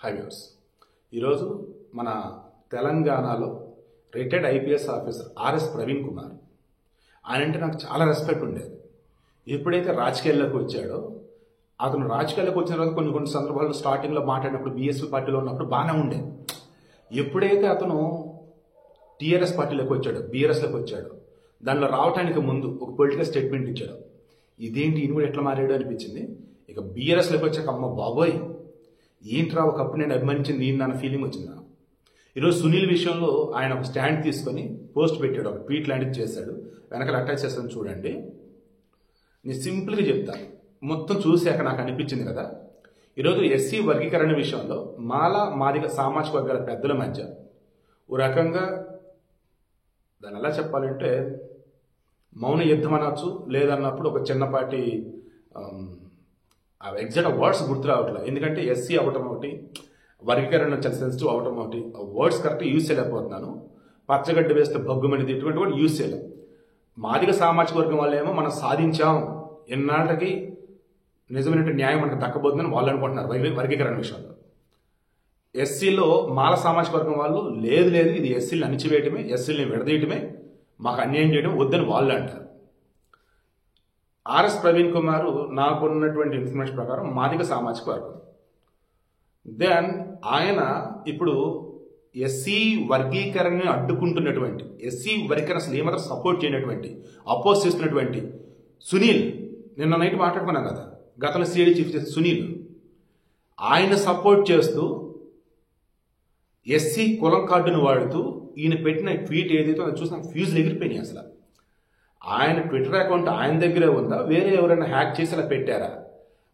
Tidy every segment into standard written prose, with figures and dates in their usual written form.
Highways ఈరోజు మన తెలంగాణలో retired IPS officer RS Praveen Kumar ఆయన అంటే నాకు చాలా రెస్పెక్ట్ ఉండేది. ఎప్పుడైతే రాజకీయాల్లోకి వచ్చాడో అతను రాజకీయాల్లోకి వచ్చిన తర్వాత కొన్ని సందర్భాల్లో స్టార్టింగ్లో మాట్లాడినప్పుడు బీఎస్పీ పార్టీలో ఉన్నప్పుడు బాగానే ఉండేది. ఎప్పుడైతే అతను టీఆర్ఎస్ పార్టీలోకి వచ్చాడు, బీఆర్ఎస్లోకి వచ్చాడు, దానిలో రావడానికి ముందు ఒక పొలిటికల్ స్టేట్మెంట్ ఇచ్చాడు. ఇదేంటి ఈయన కూడా ఎట్లా మారాడు అనిపించింది. ఇక బీఆర్ఎస్లోకి వచ్చాక అమ్మ బాబోయ్ ఏంట్రా ఒకప్పుడు నేను అభిమానించింది ఈయన అన్న ఫీలింగ్ వచ్చింది నాకు. ఈరోజు సునీల్ విషయంలో ఆయన ఒక స్టాండ్ తీసుకొని పోస్ట్ పెట్టాడు, ఒక ట్వీట్ లాంటిది చేశాడు. వెనకాల అటాచ్ చేస్తాను చూడండి. నేను సింపుల్గా చెప్తాను, మొత్తం చూశాక నాకు అనిపించింది కదా. ఈరోజు ఎస్సీ వర్గీకరణ విషయంలో మాదిగ సామాజిక వర్గాల పెద్దల మధ్య ఓ రకంగా దాన్ని ఎలా చెప్పాలంటే మౌన యుద్ధం అనొచ్చు, లేదన్నప్పుడు ఒక చిన్నపాటి ఎగ్జాక్ట్ వర్డ్స్ గుర్తు రావట్లేదు. ఎందుకంటే ఎస్సీ అవ్వటం ఒకటి, వర్గీకరణ చాలా సెన్సిటివ్ అవటం ఒకటి, వర్డ్స్ కరెక్ట్ యూజ్ చేయలేకపోతున్నాను. పచ్చగడ్డ వేస్తే భగ్గుమనేది ఇటువంటి కూడా యూజ్ చేయలేం. మాదిగ సామాజిక వర్గం వాళ్ళేమో మనం సాధించాం, ఎన్నాళ్ళకి నిజమైన న్యాయం మనకు దక్కబోతుందని వాళ్ళు అనుకుంటున్నారు వర్గీకరణ విషయంలో. ఎస్సీలో మాల సామాజిక వర్గం వాళ్ళు లేదు ఇది ఎస్సీని అణిచివేయటమే, ఎస్సీని విడదీయటమే, మాకు అన్యాయం చేయడం వద్దని వాళ్ళు అంటారు. ఆర్ఎస్ ప్రవీణ్ కుమార్ నాకున్నటువంటి ఇన్ఫర్మేషన్ ప్రకారం మాదిగ సామాజిక వర్గం. దెన్ ఆయన ఇప్పుడు ఎస్సీ వర్గీకరణని అడ్డుకుంటున్నటువంటి, ఎస్సీ వర్గీకరణ అసలు ఏమాత్రం సపోర్ట్ చేయనటువంటి, అపోజ్ చేస్తున్నటువంటి సునీల్, నిన్న నైట్ మాట్లాడుకున్నాం కదా, గతంలో సిఐడి చీఫ్ చేసిన సునీల్, ఆయన సపోర్ట్ చేస్తూ ఎస్సీ కులం కార్డును వాడుతూ ఈయన పెట్టిన ట్వీట్ ఏదైతే అది చూసి నాకు ఫ్యూజులు ఎగిరిపోయినాయి. అసలు ఆయన ట్విట్టర్ అకౌంట్ ఆయన దగ్గరే ఉందా, వేరే ఎవరైనా హ్యాక్ చేసి అలా పెట్టారా,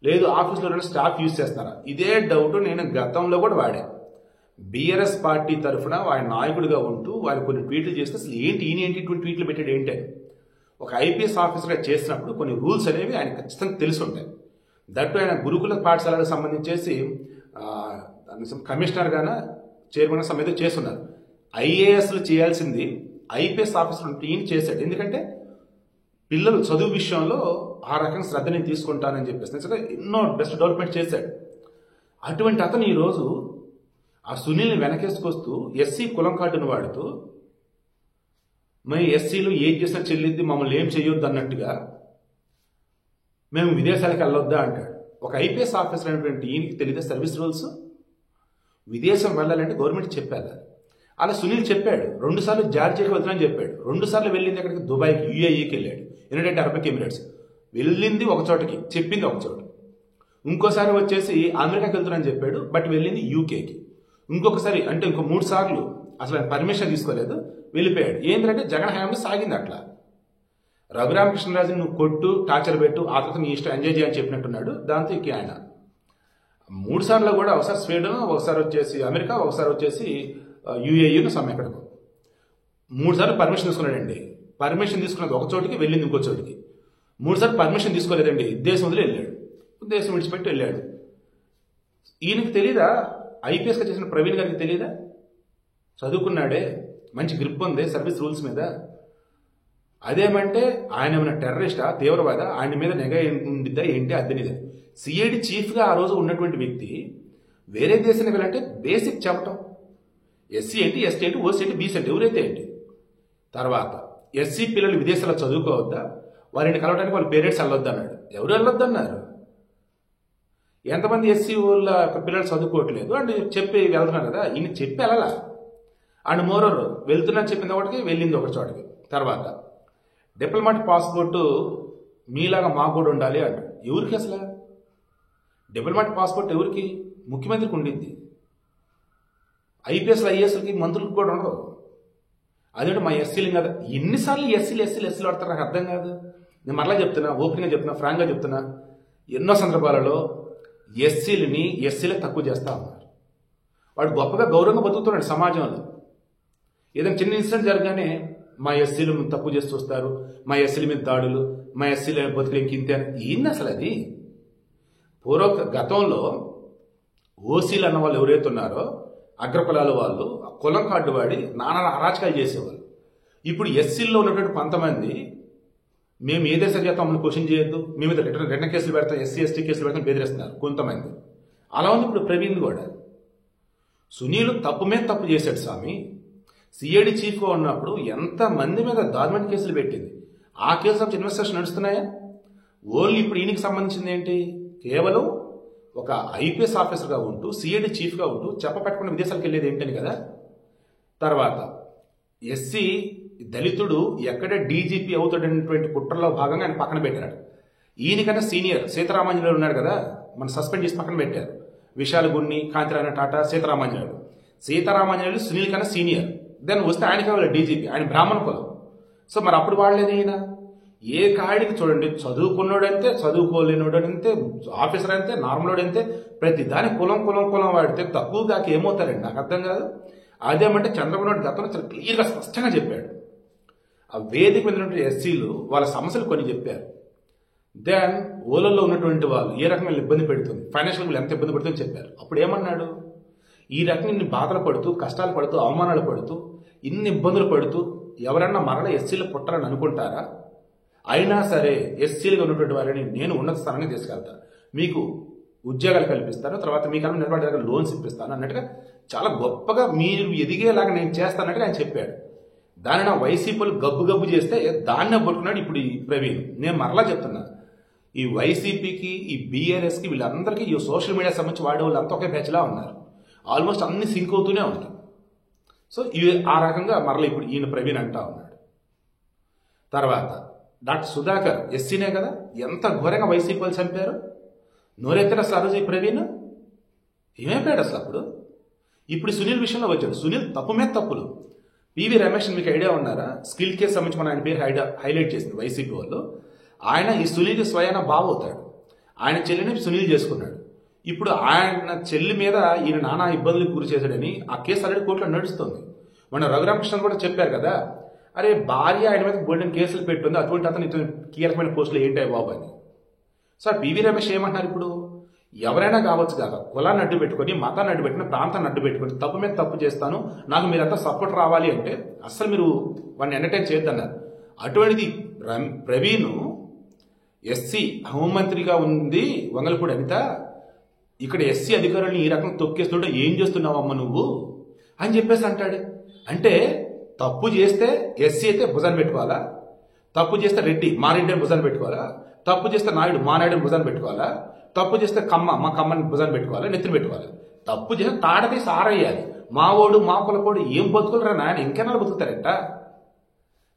లేదు ఆఫీస్లో ఎవరైనా స్టాఫ్ యూజ్ చేస్తారా, ఇదే డౌట్ నేను గతంలో కూడా వాడా. బీఆర్ఎస్ పార్టీ తరఫున ఆయన నాయకుడిగా ఉంటూ వాళ్ళు కొన్ని ట్వీట్లు చేస్తే అసలు ఏంటి ఈయన ఏంటి ఇటువంటి ట్వీట్లు పెట్టాడు ఏంటి అని. ఒక ఐపీఎస్ ఆఫీసర్గా చేసినప్పుడు కొన్ని రూల్స్ అనేవి ఆయన ఖచ్చితంగా తెలిసి ఉంటాయి. దట్టు ఆయన గురుకుల పాఠశాలకు సంబంధించేసి కమిషనర్గానే చైర్మన్ సమితి చేస్తున్నారు. ఐఏఎస్లు చేయాల్సింది ఐపీఎస్ ఆఫీసర్ ఈయన చేశాడు. ఎందుకంటే పిల్లలు చదువు విషయంలో ఆ రకంగా శ్రద్ధ నేను తీసుకుంటానని చెప్పేసి ఎన్నో బెస్ట్ డెవలప్మెంట్ చేశాడు. అటువంటి అతను ఈరోజు ఆ సునీల్ని వెనకేసుకొస్తూ ఎస్సీ కులం కార్డును వాడుతూ మరి ఎస్సీలు ఏం చేసినా చెల్లిద్ది, మమ్మల్ని ఏం చేయొద్దు అన్నట్టుగా మేము విదేశాలకు వెళ్ళొద్దా అంటాడు. ఒక ఐపీఎస్ ఆఫీసర్ అయినటువంటి ఈయనకి తెలియదు సర్వీస్ రూల్స్. విదేశం వెళ్ళాలంటే గవర్నమెంట్ చెప్పాలి. అలా సునీల్ చెప్పాడు, 2 సార్లు జార్జియాకి వెళ్తానని చెప్పాడు. 2 సార్లు వెళ్ళింది ఎక్కడికి, దుబాయ్కి, యూఏఈకి వెళ్ళాడు, యునైటెడ్ అరబ్ ఎమిరేట్స్. వెళ్ళింది ఒక చోటకి, చెప్పింది ఒక చోట. ఇంకోసారి వచ్చేసి అమెరికాకి వెళ్తున్నానని చెప్పాడు, బట్ వెళ్ళింది యూకేకి. ఇంకొకసారి అంటే ఇంకో 3 సార్లు అసలు ఆయన పర్మిషన్ తీసుకోలేదు, వెళ్ళిపోయాడు. ఏంటంటే జగన్ హయాంలో సాగింది అట్లా. రఘురామకృష్ణరాజుని నువ్వు కొట్టు, టార్చర్ పెట్టు, ఆ తర్వాత నీ ఇష్టం ఎంజాయ్ చేయని చెప్పినట్టున్నాడు. దాంతో ఇక ఆయన 3 సార్లు కూడా ఒకసారి స్వీడన్, ఒకసారి వచ్చేసి అమెరికా, ఒకసారి వచ్చేసి యూఏఈను ఎక్కడికో 3 సార్లు పర్మిషన్ తీసుకున్నాడండి. పర్మిషన్ తీసుకున్నది ఒక చోటికి, వెళ్ళింది ఇంకో చోటికి. 3 సార్లు పర్మిషన్ తీసుకోలేదండి, దేశం వదిలి వెళ్ళాడు, దేశం విడిచిపెట్టి వెళ్ళాడు. ఈయనకి తెలీదా, ఐపీఎస్గా చేసిన ప్రవీణ్ గారికి తెలీదా? చదువుకున్నాడే, మంచి గ్రిప్ ఉంది సర్వీస్ రూల్స్ మీద. అదేమంటే ఆయన ఏమైనా టెర్రరిస్టా, తీవ్రవాద, ఆయన మీద నిఘా ఉండిద్దా ఏంటి అద్దెనిదే. సిఐడి చీఫ్గా ఆ రోజు ఉన్నటువంటి వ్యక్తి వేరే దేశానికి వెళ్ళంటే బేసిక్ చెప్పటం, ఎస్సీ ఏంటి, ఎస్టీ ఏంటి, ఓసీ ఏంటి, బీసీ ఏంటి, ఎవరైతే ఏంటి. తర్వాత ఎస్సీ పిల్లలు విదేశాల్లో చదువుకోవద్దా, వారిని కలవడానికి వాళ్ళ పేరెంట్స్ వెళ్ళొద్దు అన్నాడు. ఎవరు వెళ్ళొద్దు అన్నారు? ఎంతమంది ఎస్సీ వాళ్ళ పిల్లలు చదువుకోవట్లేదు అంటే చెప్పి వెళ్తున్నారు కదా, ఈయన చెప్పి వెళ్ళాలా. అండ్ మోరోవర్ వెళ్తున్నా చెప్పింది ఒకటికి, వెళ్ళింది ఒక చోటకి. తర్వాత డిప్లొమాటిక్ పాస్పోర్టు మీలాగా మాకు కూడా ఉండాలి అంట. ఎవరికి అసలు డిప్లొమాటిక్ పాస్పోర్ట్ ఎవరికి? ముఖ్యమంత్రికి ఉండింది. ఐపీఎస్లు ఐఏఎస్లకి మంత్రులకు కూడా ఉండదు. అదేంటి మా ఎస్సీలు కదా, ఎన్నిసార్లు ఎస్సీలు ఆడతారు నాకు అర్థం కాదు. నేను మరలా చెప్తున్నా, ఓపెన్గా చెప్తున్నా, ఫ్రాంక్గా చెప్తున్నా, ఎన్నో సందర్భాలలో ఎస్సీలే తక్కువ చేస్తా ఉన్నారు. వాడు గొప్పగా గౌరవంగా బతుకుతున్నాడు సమాజంలో. ఏదైనా చిన్న ఇన్సిడెంట్ జరగానే మా ఎస్సీలు తక్కువ చేస్తూ వస్తారు, మా ఎస్సీల మీద దాడులు, మా ఎస్సీల బతుకులు ఇంకింతే అని. ఏంది అసలు అది? గతంలో ఓసీలు అన్న వాళ్ళు ఎవరైతే ఉన్నారో అగ్రకులాల వాళ్ళు కులం కార్డు వాడి నానా అరాచకాలు చేసేవాళ్ళు. ఇప్పుడు ఎస్సీల్లో ఉన్నటువంటి కొంతమంది మేము ఏదే సరి చేస్తాం, మమ్మల్ని క్వశ్చన్ చేయొద్దు, మీ మీద రిటర్న్ కేసులు పెడతాం, ఎస్సీ ఎస్టీ కేసులు పెడతాం బెదిరిస్తున్నారు కొంతమంది. అలా ఉంది ఇప్పుడు ప్రవీణ్ కూడా. సునీల్ తప్పు మీద తప్పు చేశాడు స్వామి. సిఐడి చీఫ్గా ఉన్నప్పుడు ఎంతమంది మీద దారుణ కేసులు పెట్టింది. ఆ కేసులు ఇన్వెస్టిగేషన్ నడుస్తున్నాయా? ఓన్లీ ఇప్పుడు ఈయనకి సంబంధించింది ఏంటి? కేవలం ఒక ఐపీఎస్ ఆఫీసర్గా ఉంటూ సిఐడి చీఫ్గా ఉంటూ చెప్పపెట్టకుండా విదేశాలకు వెళ్ళేది ఏంటని కదా. తర్వాత ఎస్సీ దళితుడు ఎక్కడ డీజీపీ అవుతాడనేటువంటి కుట్రలో భాగంగా ఆయన పక్కన పెట్టాడు. ఈయనకన్నా సీనియర్ సీతారామాంజనేయులు ఉన్నాడు కదా, మన సస్పెండ్ చేసి పక్కన పెట్టారు. విశాల్ గున్ని, కాంతిరాణ టాటా, సీతారామాంజనేయులు. సీతారామాంజనేయులు సునీల్ కన్నా సీనియర్. దెన్ వస్తే ఆయన కావాలి డీజీపీ, ఆయన బ్రాహ్మణ కులం. సో మరి అప్పుడు వాళ్ళేది ఈయన ఏ కాడికి చూడండి, చదువుకున్నాడంతే, చదువుకోలేనోడంతే, ఆఫీసర్ అంతే, నార్మల్ అంతే, ప్రతి దాని కులం కులం కులం వాడితే తక్కువ కాక ఏమవుతారండి? నాకు అర్థం కాదు. అదేమంటే చంద్రబాబు నాయుడు గతంలో చాలా క్లియర్గా స్పష్టంగా చెప్పాడు. ఆ వేదిక మీద ఉన్నటువంటి ఎస్సీలు వాళ్ళ సమస్యలు కొన్ని చెప్పారు. దెన్ ఓలల్లో ఉన్నటువంటి వాళ్ళు ఏ రకంగా ఇబ్బంది పెడుతుంది, ఫైనాన్షియల్ ఎంత ఇబ్బంది పెడుతుందని చెప్పారు. అప్పుడు ఏమన్నాడు? ఈ రకంగా ఇన్ని బాధలు పడుతూ, కష్టాలు పడుతూ, అవమానాలు పడుతూ, ఇన్ని ఇబ్బందులు పడుతూ ఎవరన్నా మరల ఎస్సీలు పుట్టాలని అనుకుంటారా? అయినా సరే ఎస్సీలుగా ఉన్నటువంటి వారిని నేను ఉన్నత స్థానానికి తీసుకెళ్తాను, మీకు ఉద్యోగాలు కల్పిస్తాను, తర్వాత మీకు నిలబడే లోన్స్ ఇప్పిస్తాను అన్నట్టుగా చాలా గొప్పగా మీరు ఎదిగేలాగా నేను చేస్తానట్టుగా ఆయన చెప్పాడు. దాన్ని నా వైసీపీలు గబ్బు గబ్బు చేస్తే దాన్నే పట్టుకున్నాడు ఇప్పుడు ఈ ప్రవీణ్. నేను మరలా చెప్తున్నా, ఈ వైసీపీకి, ఈ బీఆర్ఎస్కి, వీళ్ళందరికీ ఈ సోషల్ మీడియా సంబంధించి వాడే వాళ్ళంతా ఒకే బ్యాచ్లా ఉన్నారు. ఆల్మోస్ట్ అన్ని సింక్ అవుతూనే ఉంటాయి. సో ఇవి ఆ రకంగా మరలా ఇప్పుడు ఈయన ప్రవీణ్ అంటా ఉన్నాడు. తర్వాత డాక్టర్ సుధాకర్ ఎస్సీనే కదా, ఎంత ఘోరంగా వైసీపీలు చంపారు. నోరెత్తిన సరోజు ఈ ప్రవీణ్ ఏమైపోయాడు అసలు అప్పుడు. ఇప్పుడు సునీల్ విషయంలో వచ్చాడు. సునీల్ తప్పు మీద తప్పులు. పివి రమేష్ మీకు ఐడియా ఉన్నారా? స్కిల్ కేసు సంబంధించి మన ఆయన పేరు హైలైట్ చేసింది వైసీపీ వాళ్ళు. ఆయన ఈ సునీల్కి స్వయాన బావవుతాడు. ఆయన చెల్లిని సునీల్ చేసుకున్నాడు. ఇప్పుడు ఆయన చెల్లి మీద ఈయన నానా ఇబ్బందులకు గురి చేశాడని ఆ కేసు ఆల్రెడీ కోర్టులో నడుస్తుంది. మన రఘురామకృష్ణ కూడా చెప్పారు కదా, అరే భార్య ఆయన మీద గోల్డెన్ కేసులు పెట్టుంది, అటువంటి అతను కీలకమైన పోస్టులు ఏంటాయి బాబు అని. సార్ పివి రమేష్ ఏమంటున్నారు? ఇప్పుడు ఎవరైనా కావచ్చు కాక కులాన్ని అడ్డు పెట్టుకొని, మతాన్ని అడ్డు పెట్టుకుని, ప్రాంతాన్ని అడ్డు పెట్టుకొని తప్పు మీద తప్పు చేస్తాను, నాకు మీరంతా సపోర్ట్ రావాలి అంటే అస్సలు మీరు వాడిని ఎంటర్టైన్ చేయొద్దన్నారు. అటువంటిది ప్రవీణ్ ఎస్సీ హోంమంత్రిగా ఉంది వంగలపూడి అనిత, ఇక్కడ ఎస్సీ అధికారులను ఈ రకంగా తొక్కేస్తుంటే ఏం చేస్తున్నావమ్మ నువ్వు అని చెప్పేసి అంటాడు. అంటే తప్పు చేస్తే ఎస్సీ అయితే భుజాన్ని పెట్టుకోవాలా, తప్పు చేస్తే రెడ్డి మా రెడ్డి అని భుజాన్ని పెట్టుకోవాలా, తప్పు చేస్తే నాయుడు మా నాయుడు భుజాన్ని పెట్టుకోవాలా, తప్పు చేస్తే కమ్మ మా కమ్మని భుజాన్ని పెట్టుకోవాలి, నెత్తిని పెట్టుకోవాలి. తప్పు చేస్తే తాడది సారయ్యాలి. మా ఓడు మా కులకోడు ఏం బతుకులరా నాయన, ఇంకెన్నాళ్ళు బతుకుతారంట.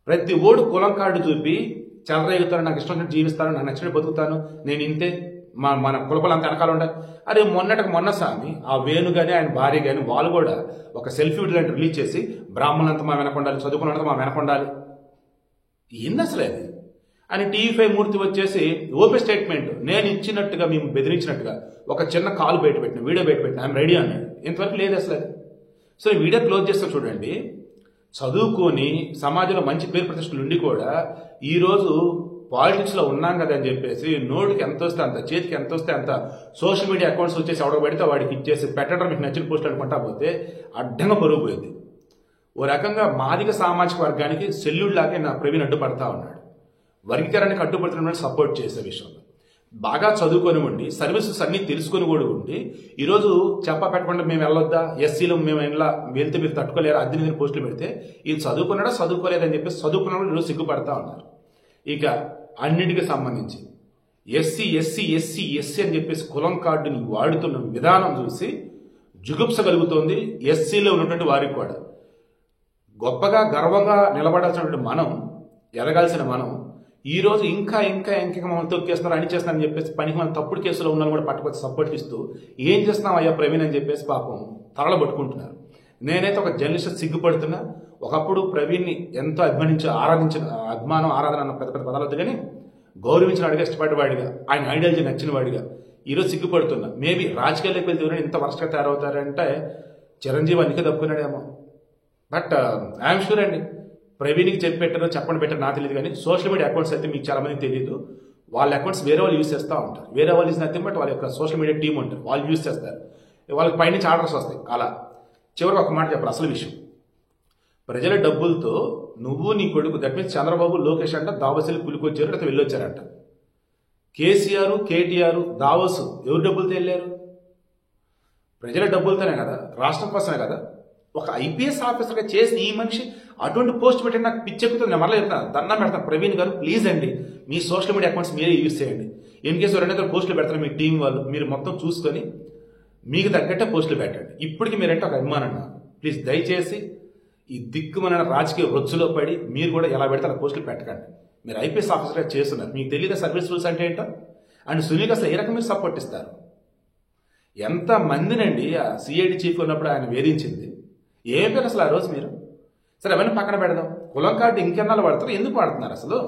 ప్రతి ఓడు కులం కార్డు చూపి చెలరేగుతాను, నాకు ఇష్టం వచ్చినట్టు జీవిస్తాను, నాకు నచ్చినట్టు బతుకుతాను, నేను ఇంతే, మన కులపలంతా వెనకాల ఉండాలి. అరే మొన్న స్వామి ఆ వేణు కానీ ఆయన భార్య కానీ వాళ్ళు కూడా ఒక సెల్ఫీ వీడియో రిలీజ్ చేసి బ్రాహ్మణులంతా మా వెనకొండాలి, చదువుకున్నంత మా వెనకొండాలి. ఏంది అసలు అది అని టీవీ5 మూర్తి వచ్చేసి ఓపెన్ స్టేట్మెంట్ నేను ఇచ్చినట్టుగా, మేము బెదిరించినట్టుగా ఒక చిన్న కాల్ బయట పెట్టిన, వీడియో బయట పెట్టిన, ఐఎమ్ రెడీ అన్నాడు. ఇంతవరకు లేదు అసలు అది. సో ఈ వీడియో క్లోజ్ చేస్తే చూడండి, చదువుకొని సమాజంలో మంచి పేరు ప్రతిష్టలు ఉండి కూడా ఈరోజు పాలిటిక్స్లో ఉన్నాం కదా అని చెప్పేసి నోటికి ఎంత వస్తే అంత, చేతికి ఎంత వస్తే అంత సోషల్ మీడియా అకౌంట్స్ వచ్చేసి ఎవడో పెడితే వాడికి ఇచ్చేసి పెట్టడం మీకు నచ్చిన పోస్ట్ అనుకుంటా పోతే అడ్డంగా పరుగు పోయింది. ఓ రకంగా మాదిగ సామాజిక వర్గానికి సెల్యూడ్ లాగే నా ప్రవీణ్ అడ్డుపడతా ఉన్నాడు. వర్గీకరణకి అడ్డుపడుతున్న సపోర్ట్ చేసే విషయంలో బాగా చదువుకొని ఉండి, సర్వీసెస్ అన్ని తెలుసుకొని కూడా ఉండి, ఈరోజు పెట్టకుండా మేము వెళ్ళొద్దా, ఎస్సీలో మేము ఎలా వెళ్తే మీరు తట్టుకోలేరు, అద్దె పోస్టులు పెడితే ఇది చదువుకున్నాడా చదువుకోలేదని చెప్పేసి చదువుకున్న వాళ్ళు ఈరోజు సిగ్గుపడతా ఉన్నారు. ఇక అన్నిటికీ సంబంధించి ఎస్సీ ఎస్సీ ఎస్సీ ఎస్సీ అని చెప్పేసి కులం కార్డుని వాడుతున్న విధానం చూసి జుగుప్స కలుగుతోంది ఎస్సీలో ఉన్నటువంటి వారికి కూడా. గొప్పగా గర్వంగా నిలబడాల్సినటువంటి మనం, ఎదగాల్సిన మనం ఈరోజు ఇంకా ఇంకా ఇంకా మమ్మల్ని తొక్కేస్తున్నారు, అని చేస్తున్నారని చెప్పేసి పనికి మనం తప్పుడు కేసులో ఉన్న కూడా పట్టుకొచ్చి సపోర్ట్ ఇస్తూ ఏం చేస్తున్నాం అయ్యా ప్రవీణ్ అని చెప్పేసి పాపం తరలు పట్టుకుంటున్నారు. నేనైతే ఒక జర్నలిస్ట్ సిగ్గుపడుతున్నా. ఒకప్పుడు ప్రవీణ్ని ఎంతో ఆరాధించిన, ఆరాధన అన్న పెద్ద పెద్ద పదాలు వద్దు కానీ గౌరవించిన వాడిగా, ఇష్టపడేవాడిగా, ఆయన ఐడియాలజీ నచ్చిన వాడిగా ఈరోజు సిగ్గుపడుతున్నా. మేబీ రాజకీయాల్లోకి వెళ్తే ఎవరైనా ఇంత వరస్ట్గా తయారవుతారంటే చిరంజీవి అందుకే తప్పుకున్నాడేమో. బట్ ఐఎమ్ షూర్ అండి, ప్రవీణ్కి చెప్పి చెప్పండి పెట్టారో నాకు తెలియదు కానీ సోషల్ మీడియా అకౌంట్స్ అయితే మీకు చాలా మంది తెలియదు. వాళ్ళ అకౌంట్స్ వేరే వాళ్ళు యూజ్ చేస్తూ ఉంటారు. వేరే వాళ్ళు యూజ్ నథింగ్ బట్ వాళ్ళ యొక్క సోషల్ మీడియా టీం ఉంటారు, వాళ్ళు యూజ్ చేస్తారు. వాళ్ళకి పైనుంచి ఆర్డర్స్ వస్తాయి. అలా చివరికి ఒక మాట చెప్పారు అసలు విషయం. ప్రజల డబ్బులతో నువ్వు నీ కొడుకు, దట్ మీన్స్ చంద్రబాబు లోకేష్ అంట దావోస్కి పులికొచ్చారు, లేకపోతే వెళ్ళొచ్చారంట. కేసీఆర్ కేటీఆర్ దావోస్ ఎవరు డబ్బులతో వెళ్ళారు? ప్రజల డబ్బులతోనే కదా, రాష్ట్రం కోసమే కదా. ఒక ఐపీఎస్ ఆఫీసర్గా చేసిన ఈ మనిషి అటువంటి పోస్ట్ పెట్టి నాకు పిచ్చెక్కుతుంది. నేను మరలా చెప్తాను, దండం పెడతాను, ప్రవీణ్ గారు ప్లీజ్ అండి, మీ సోషల్ మీడియా అకౌంట్స్ మీరే యూజ్ చేయండి. ఇన్ కేసు 200 పోస్టులు పెడతారు మీ టీం వాళ్ళు, మీరు మొత్తం చూసుకొని మీకు తగ్గట్టే పోస్టులు పెట్టండి. ఇప్పటికి మీరంటే ఒక అభిమానం నాకు. ప్లీజ్ దయచేసి ఈ దిక్కుమైన రాజకీయ రొచ్చులో పడి మీరు కూడా ఎలా పెడతారో పోస్టులు పెట్టకండి. మీరు ఐపీఎస్ ఆఫీసర్గా చేస్తున్నారు, మీకు తెలియదా సర్వీస్ రూల్స్ అంటే ఏంటో. అండ్ సునీల్ అసలు ఏ రకం మీరు సపోర్ట్ ఇస్తారు? ఎంత మందినండి ఆ సిఐడి చీఫ్ ఉన్నప్పుడు ఆయన వేధించింది. ఏం పేరు అసలు ఆ రోజు మీరు? సరే అవన్నీ పక్కన పెడదాం. కులం కార్డు ఇంకెన్నాళ్ళు వాడతారు, ఎందుకు వాడుతున్నారు అసలు?